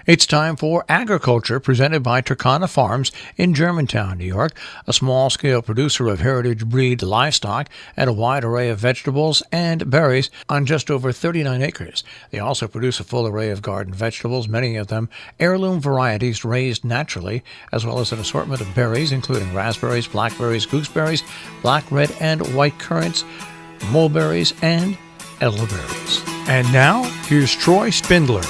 It's time for Agriculture, presented by Turkana Farms in Germantown, New York, a small-scale producer of heritage breed livestock and a wide array of vegetables and berries on just over 39 acres. They also produce a full array of garden vegetables, many of them heirloom varieties raised naturally, as well as an assortment of berries, including raspberries, blackberries, gooseberries, black, red, and white currants, mulberries, and elderberries. And now, here's Troy Spindler.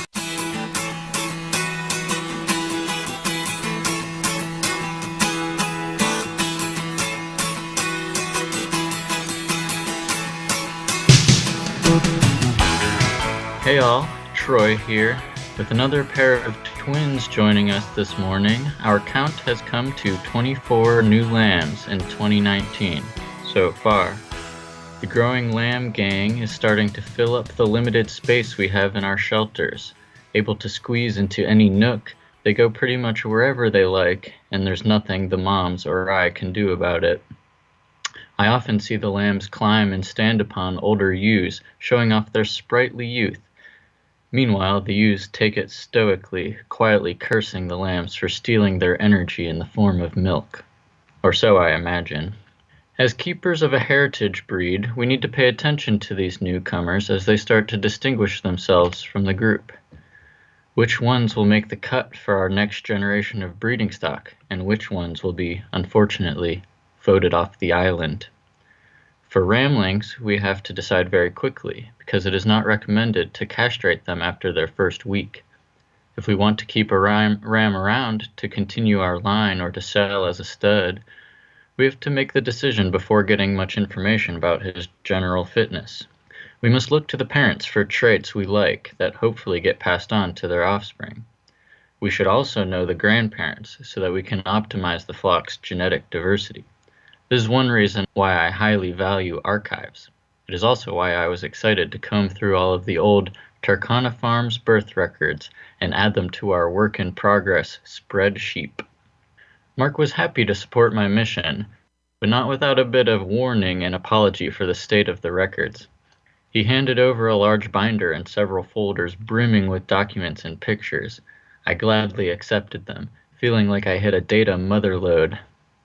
Hey all, Troy here, with another pair of twins joining us this morning. Our count has come to 24 new lambs in 2019 so far. The growing lamb gang is starting to fill up the limited space we have in our shelters. Able to squeeze into any nook, they go pretty much wherever they like, and there's nothing the moms or I can do about it. I often see the lambs climb and stand upon older ewes, showing off their sprightly youth. Meanwhile, the ewes take it stoically, quietly cursing the lambs for stealing their energy in the form of milk. Or so I imagine. As keepers of a heritage breed, we need to pay attention to these newcomers as they start to distinguish themselves from the group. Which ones will make the cut for our next generation of breeding stock, and which ones will be, unfortunately, voted off the island? For ramlings, we have to decide very quickly, because it is not recommended to castrate them after their first week. If we want to keep a ram around to continue our line or to sell as a stud, we have to make the decision before getting much information about his general fitness. We must look to the parents for traits we like that hopefully get passed on to their offspring. We should also know the grandparents so that we can optimize the flock's genetic diversity. This is one reason why I highly value archives. It is also why I was excited to comb through all of the old Turkana Farms birth records and add them to our work-in-progress spreadsheet. Mark was happy to support my mission, but not without a bit of warning and apology for the state of the records. He handed over a large binder and several folders brimming with documents and pictures. I gladly accepted them, feeling like I hit a data motherlode.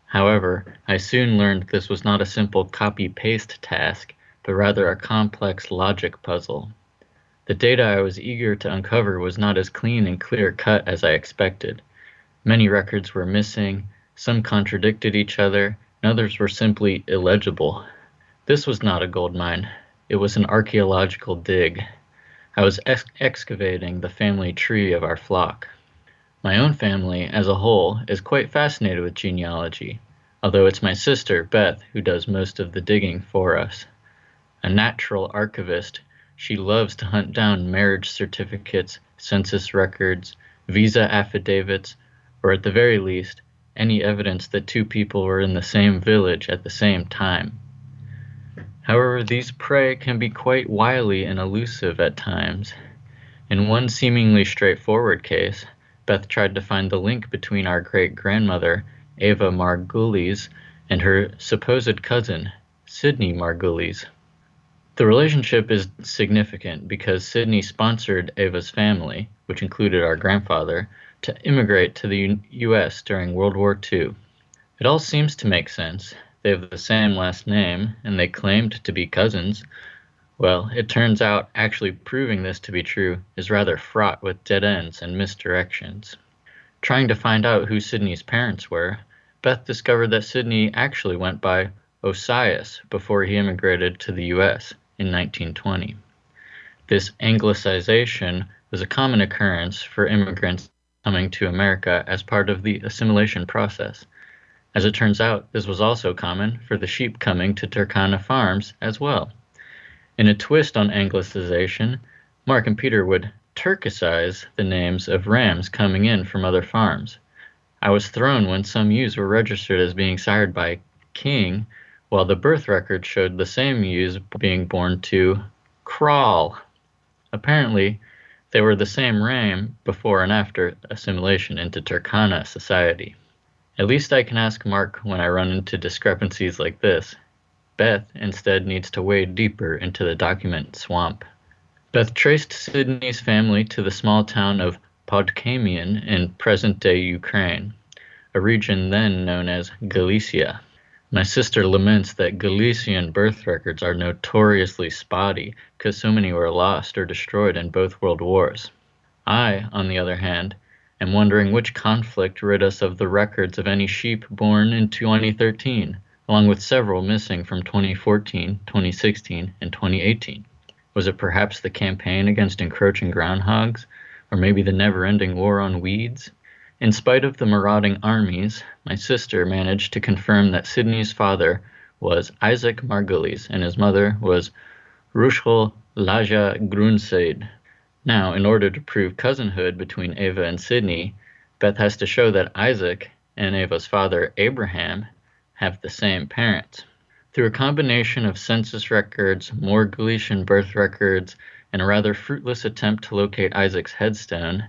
However, I soon learned this was not a simple copy-paste task, but rather a complex logic puzzle. The data I was eager to uncover was not as clean and clear-cut as I expected. Many records were missing, some contradicted each other, and others were simply illegible. This was not a gold mine. It was an archaeological dig. I was excavating the family tree of our flock. My own family, as a whole, is quite fascinated with genealogy, although it's my sister, Beth, who does most of the digging for us. A natural archivist, she loves to hunt down marriage certificates, census records, visa affidavits, or at the very least, any evidence that two people were in the same village at the same time. However, these prey can be quite wily and elusive at times. In one seemingly straightforward case, Beth tried to find the link between our great-grandmother, Ava Margulies, and her supposed cousin, Sidney Margulies. The relationship is significant because Sidney sponsored Ava's family, which included our grandfather, to immigrate to the U.S. during World War II. It all seems to make sense. They have the same last name, and they claimed to be cousins. Well, it turns out actually proving this to be true is rather fraught with dead ends and misdirections. Trying to find out who Sidney's parents were, Beth discovered that Sidney actually went by Osias before he immigrated to the U.S. in 1920. This anglicization was a common occurrence for immigrants coming to America as part of the assimilation process. As it turns out, this was also common for the sheep coming to Turkana Farms as well. In a twist on anglicization, Mark and Peter would Turkicize the names of rams coming in from other farms. I was thrown when some ewes were registered as being sired by King, while the birth record showed the same ewes being born to Crawl. Apparently, they were the same ram before and after assimilation into Turkana society. At least I can ask Mark when I run into discrepancies like this. Beth instead needs to wade deeper into the document swamp. Beth traced Sidney's family to the small town of Podkamian in present-day Ukraine, a region then known as Galicia. My sister laments that Galician birth records are notoriously spotty because so many were lost or destroyed in both world wars. I, on the other hand, am wondering which conflict rid us of the records of any sheep born in 2013, along with several missing from 2014, 2016, and 2018. Was it perhaps the campaign against encroaching groundhogs, or maybe the never-ending war on weeds? In spite of the marauding armies, my sister managed to confirm that Sydney's father was Isaac Margulies and his mother was Rushel Laja Grunseid. Now, in order to prove cousinhood between Ava and Sydney, Beth has to show that Isaac and Ava's father, Abraham, have the same parents. Through a combination of census records, more Galician birth records, and a rather fruitless attempt to locate Isaac's headstone,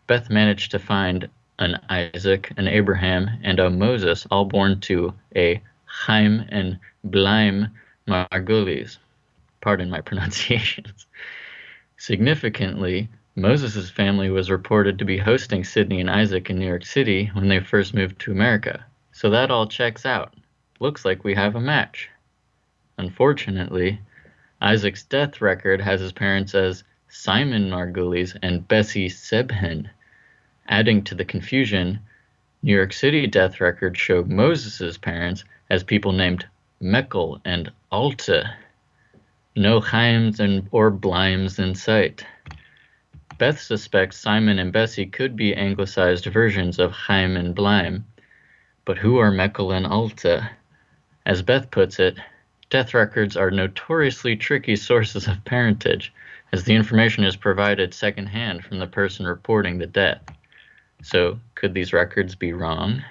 Beth managed to find an Isaac, an Abraham, and a Moses, all born to a Chaim and Blaim Margulies. Pardon my pronunciations. Significantly, Moses' family was reported to be hosting Sydney and Isaac in New York City when they first moved to America. So that all checks out. Looks like we have a match. Unfortunately, Isaac's death record has his parents as Simon Margulies and Bessie Sebhen. Adding to the confusion, New York City death records show Moses' parents as people named Meckel and Alta. No Chaims or Blimes in sight. Beth suspects Simon and Bessie could be anglicized versions of Chaim and Blime, but who are Meckel and Alta? As Beth puts it, death records are notoriously tricky sources of parentage, as the information is provided secondhand from the person reporting the death. So, could these records be wrong?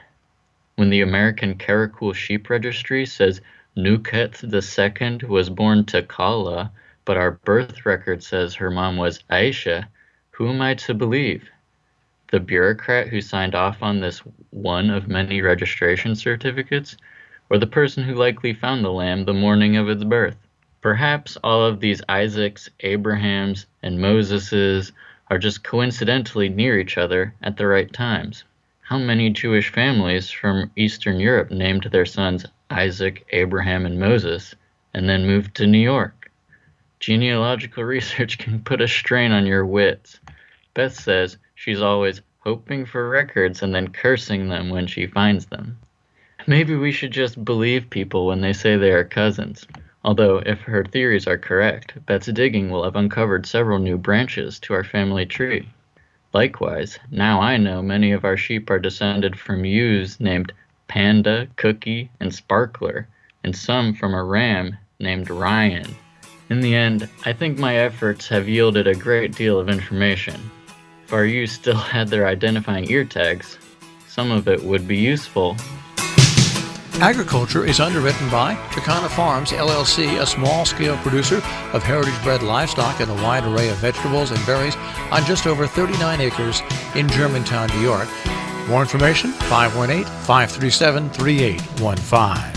When the American Karakul Sheep Registry says Nuket II was born to Kala, but our birth record says her mom was Aisha, who am I to believe? The bureaucrat who signed off on this one of many registration certificates, or the person who likely found the lamb the morning of its birth? Perhaps all of these Isaacs, Abrahams, and Moseses are just coincidentally near each other at the right times. How many Jewish families from Eastern Europe named their sons Isaac, Abraham, and Moses, and then moved to New York? Genealogical research can put a strain on your wits. Beth says she's always hoping for records and then cursing them when she finds them. Maybe we should just believe people when they say they are cousins. Although, if her theories are correct, Beth's digging will have uncovered several new branches to our family tree. Likewise, now I know many of our sheep are descended from ewes named Panda, Cookie, and Sparkler, and some from a ram named Ryan. In the end, I think my efforts have yielded a great deal of information. If our ewes still had their identifying ear tags, some of it would be useful. Agriculture is underwritten by Turkana Farms, LLC, a small-scale producer of heritage-bred livestock and a wide array of vegetables and berries on just over 39 acres in Germantown, New York. More information, 518-537-3815.